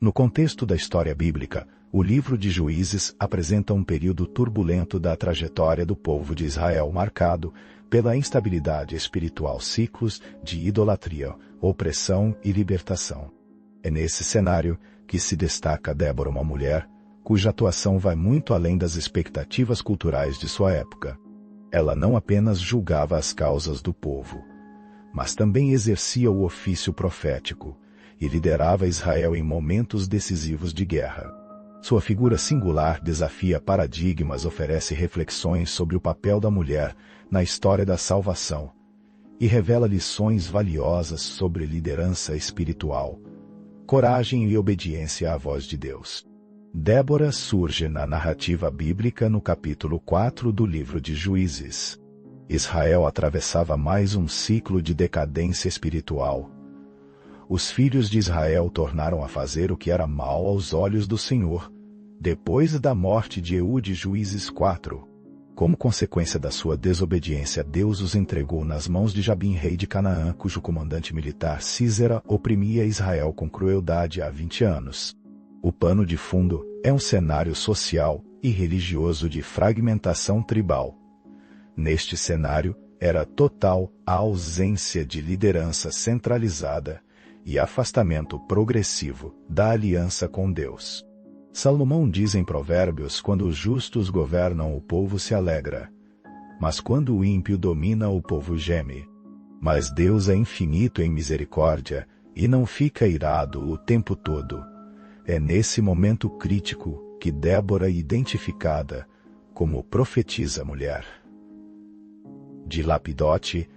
No contexto da história bíblica, o livro de Juízes apresenta um período turbulento da trajetória do povo de Israel marcado pela instabilidade espiritual, ciclos de idolatria, opressão e libertação. É nesse cenário que se destaca Débora, uma mulher cuja atuação vai muito além das expectativas culturais de sua época. Ela não apenas julgava as causas do povo, mas também exercia o ofício profético e liderava Israel em momentos decisivos de guerra. Sua figura singular desafia paradigmas, oferece reflexões sobre o papel da mulher na história da salvação e revela lições valiosas sobre liderança espiritual, coragem e obediência à voz de Deus. Débora surge na narrativa bíblica no capítulo 4 do livro de Juízes. Israel atravessava mais um ciclo de decadência espiritual. Os filhos de Israel tornaram a fazer o que era mal aos olhos do Senhor, depois da morte de Eude, Juízes 4. Como consequência da sua desobediência, Deus os entregou nas mãos de Jabim, rei de Canaã, cujo comandante militar Sísera oprimia Israel com crueldade há 20 anos. O pano de fundo é um cenário social e religioso de fragmentação tribal. Neste cenário, era total a ausência de liderança centralizada e afastamento progressivo da aliança com Deus. Salomão diz em Provérbios: quando os justos governam, o povo se alegra, mas quando o ímpio domina, o povo geme. Mas Deus é infinito em misericórdia e não fica irado o tempo todo. É nesse momento crítico que Débora é identificada como profetisa mulher. De Lapidote,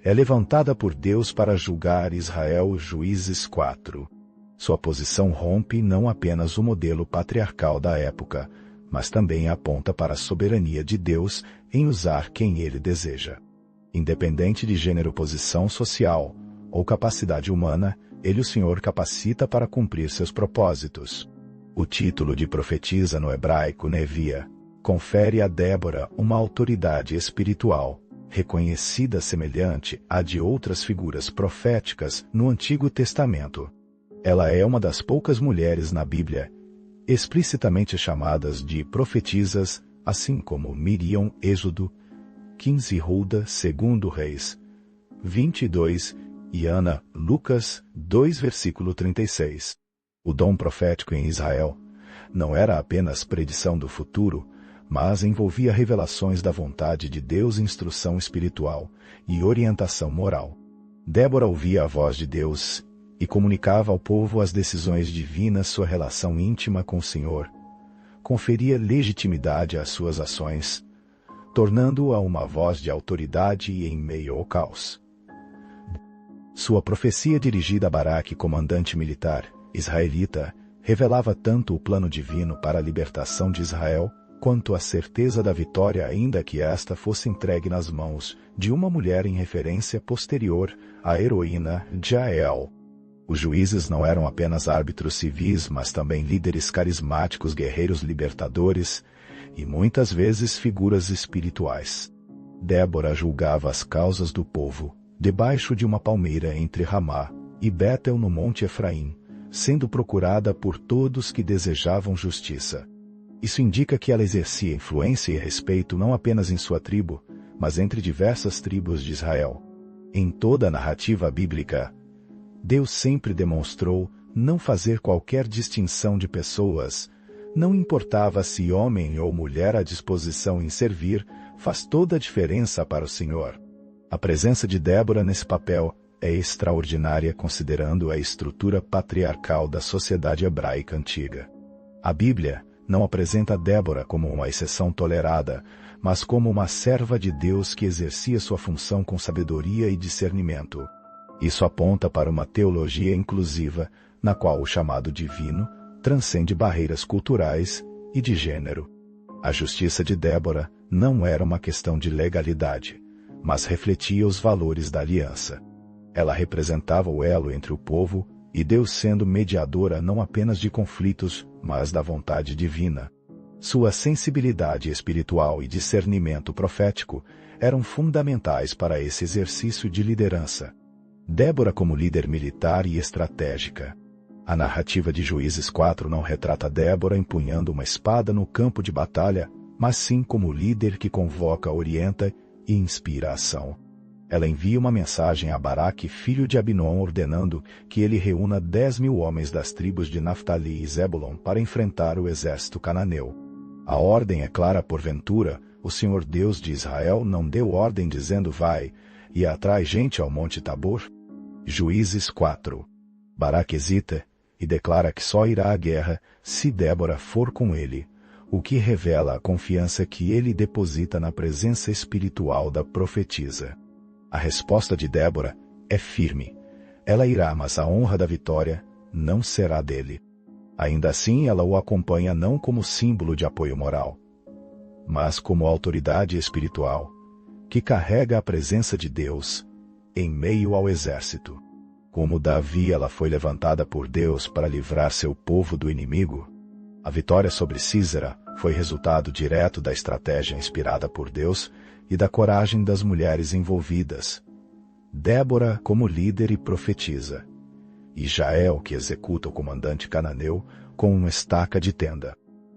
é levantada por Deus para julgar Israel. Juízes 4. Sua posição rompe não apenas o modelo patriarcal da época, mas também aponta para a soberania de Deus em usar quem ele deseja. Independente de gênero, posição social ou capacidade humana, ele, o Senhor, capacita para cumprir seus propósitos. O título de profetisa no hebraico, Nevia, confere a Débora uma autoridade espiritual, reconhecida semelhante à de outras figuras proféticas no Antigo Testamento. Ela é uma das poucas mulheres na Bíblia explicitamente chamadas de profetisas, assim como Miriam, Êxodo 15, Hulda, 2 Reis 22, e Ana, Lucas 2, versículo 36. O dom profético em Israel não era apenas predição do futuro, mas envolvia revelações da vontade de Deus, instrução espiritual e orientação moral. Débora ouvia a voz de Deus e comunicava ao povo as decisões divinas. Sua relação íntima com o Senhor conferia legitimidade às suas ações, tornando-a uma voz de autoridade em meio ao caos. Sua profecia dirigida a Baraque, comandante militar israelita, revelava tanto o plano divino para a libertação de Israel, quanto a certeza da vitória, ainda que esta fosse entregue nas mãos de uma mulher, em referência posterior à heroína Jael. Os juízes não eram apenas árbitros civis, mas também líderes carismáticos, guerreiros libertadores e muitas vezes figuras espirituais. Débora julgava as causas do povo debaixo de uma palmeira entre Ramá e Betel no Monte Efraim, sendo procurada por todos que desejavam justiça. Isso indica que ela exercia influência e respeito não apenas em sua tribo, mas entre diversas tribos de Israel. Em toda a narrativa bíblica, Deus sempre demonstrou não fazer qualquer distinção de pessoas. Não importava se homem ou mulher, a disposição em servir faz toda a diferença para o Senhor. A presença de Débora nesse papel é extraordinária, considerando a estrutura patriarcal da sociedade hebraica antiga. A Bíblia não apresenta Débora como uma exceção tolerada, mas como uma serva de Deus que exercia sua função com sabedoria e discernimento. Isso aponta para uma teologia inclusiva, na qual o chamado divino transcende barreiras culturais e de gênero. A justiça de Débora não era uma questão de legalidade, mas refletia os valores da aliança. Ela representava o elo entre o povo e Deus, sendo mediadora não apenas de conflitos, mas da vontade divina. Sua sensibilidade espiritual e discernimento profético eram fundamentais para esse exercício de liderança. Débora, como líder militar e estratégica, A narrativa de Juízes 4 não retrata Débora empunhando uma espada no campo de batalha, mas sim como líder que convoca, orienta e inspira a ação. Ela envia uma mensagem a Baraque, filho de Abinom, ordenando que ele reúna 10.000 homens das tribos de Naftali e Zebulon para enfrentar o exército cananeu. A ordem é clara: porventura, o Senhor Deus de Israel não deu ordem dizendo: vai e atrai gente ao monte Tabor? Juízes 4. Baraque hesita e declara que só irá à guerra se Débora for com ele, o que revela a confiança que ele deposita na presença espiritual da profetisa. A resposta de Débora é firme. Ela irá, mas a honra da vitória não será dele. Ainda assim, ela o acompanha não como símbolo de apoio moral, mas como autoridade espiritual, que carrega a presença de Deus em meio ao exército. Como Davi, ela foi levantada por Deus para livrar seu povo do inimigo. A vitória sobre Sísera foi resultado direto da estratégia inspirada por Deus e da coragem das mulheres envolvidas. Débora como líder e profetiza, e Jael que executa o comandante cananeu com uma estaca de tenda.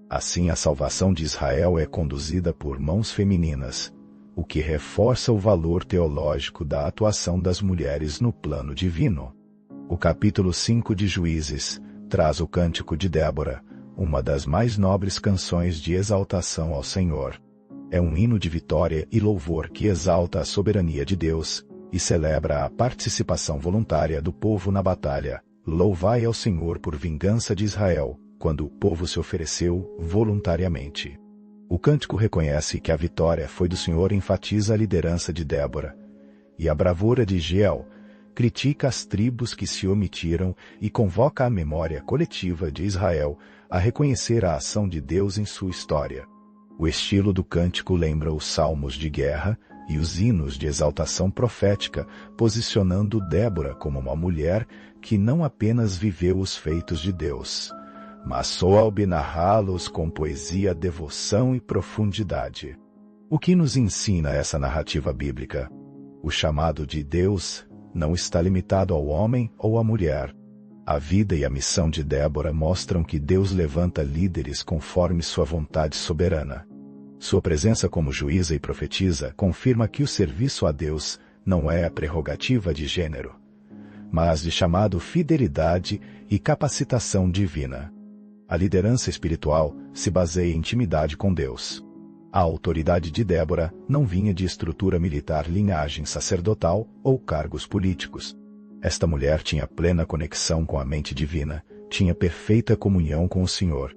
Assim, a salvação de Israel é conduzida por mãos femininas, o que reforça o valor teológico da atuação das mulheres no plano divino. O capítulo 5 de Juízes traz o Cântico de Débora, uma das mais nobres canções de exaltação ao Senhor. É um hino de vitória e louvor que exalta a soberania de Deus e celebra a participação voluntária do povo na batalha. Louvai ao Senhor por vingança de Israel, quando o povo se ofereceu voluntariamente. O cântico reconhece que a vitória foi do Senhor e enfatiza a liderança de Débora. E a bravura de Jeiel critica as tribos que se omitiram e convoca a memória coletiva de Israel a reconhecer a ação de Deus em sua história. O estilo do cântico lembra os salmos de guerra e os hinos de exaltação profética, posicionando Débora como uma mulher que não apenas viveu os feitos de Deus, mas soube narrá-los com poesia, devoção e profundidade. O que nos ensina essa narrativa bíblica? O chamado de Deus não está limitado ao homem ou à mulher. A vida e a missão de Débora mostram que Deus levanta líderes conforme sua vontade soberana. Sua presença como juíza e profetisa confirma que o serviço a Deus não é a prerrogativa de gênero, mas de chamado, fidelidade e capacitação divina. A liderança espiritual se baseia em intimidade com Deus. A autoridade de Débora não vinha de estrutura militar, linhagem sacerdotal ou cargos políticos. Esta mulher tinha plena conexão com a mente divina, tinha perfeita comunhão com o Senhor.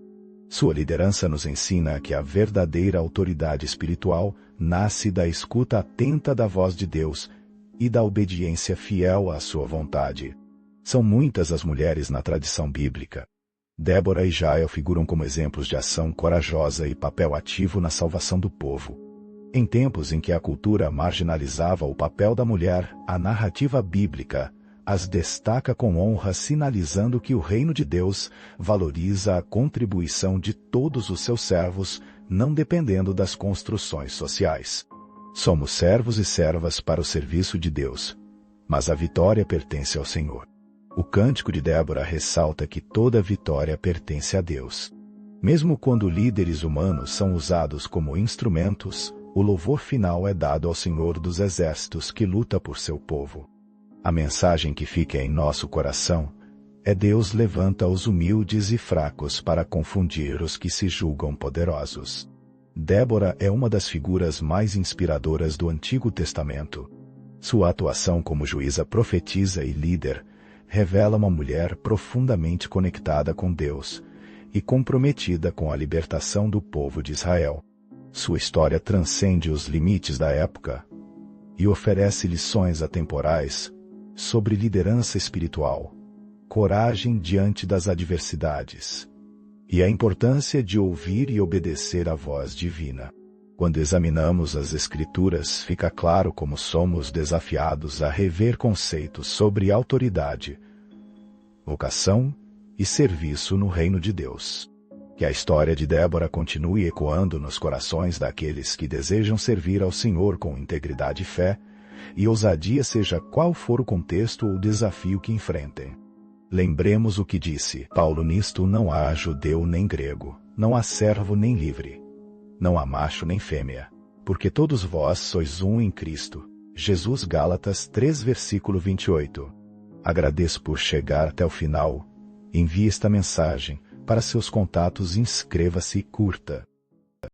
Sua liderança nos ensina que a verdadeira autoridade espiritual nasce da escuta atenta da voz de Deus e da obediência fiel à sua vontade. São muitas as mulheres na tradição bíblica. Débora e Jael figuram como exemplos de ação corajosa e papel ativo na salvação do povo. Em tempos em que a cultura marginalizava o papel da mulher, a narrativa bíblica as destaca com honra, sinalizando que o reino de Deus valoriza a contribuição de todos os seus servos, não dependendo das construções sociais. Somos servos e servas para o serviço de Deus, mas a vitória pertence ao Senhor. O cântico de Débora ressalta que toda vitória pertence a Deus. Mesmo quando líderes humanos são usados como instrumentos, o louvor final é dado ao Senhor dos Exércitos que luta por seu povo. A mensagem que fica em nosso coração é: Deus levanta os humildes e fracos para confundir os que se julgam poderosos. Débora é uma das figuras mais inspiradoras do Antigo Testamento. Sua atuação como juíza, profetisa e líder revela uma mulher profundamente conectada com Deus e comprometida com a libertação do povo de Israel. Sua história transcende os limites da época e oferece lições atemporais sobre liderança espiritual, coragem diante das adversidades e a importância de ouvir e obedecer à voz divina. Quando examinamos as Escrituras, fica claro como somos desafiados a rever conceitos sobre autoridade, vocação e serviço no reino de Deus. Que a história de Débora continue ecoando nos corações daqueles que desejam servir ao Senhor com integridade e fé, e ousadia, seja qual for o contexto ou desafio que enfrentem. Lembremos o que disse Paulo: nisto não há judeu nem grego, não há servo nem livre, não há macho nem fêmea, porque todos vós sois um em Cristo Jesus. Gálatas 3 versículo 28. Agradeço por chegar até o final. Envie esta mensagem para seus contatos e inscreva-se e curta.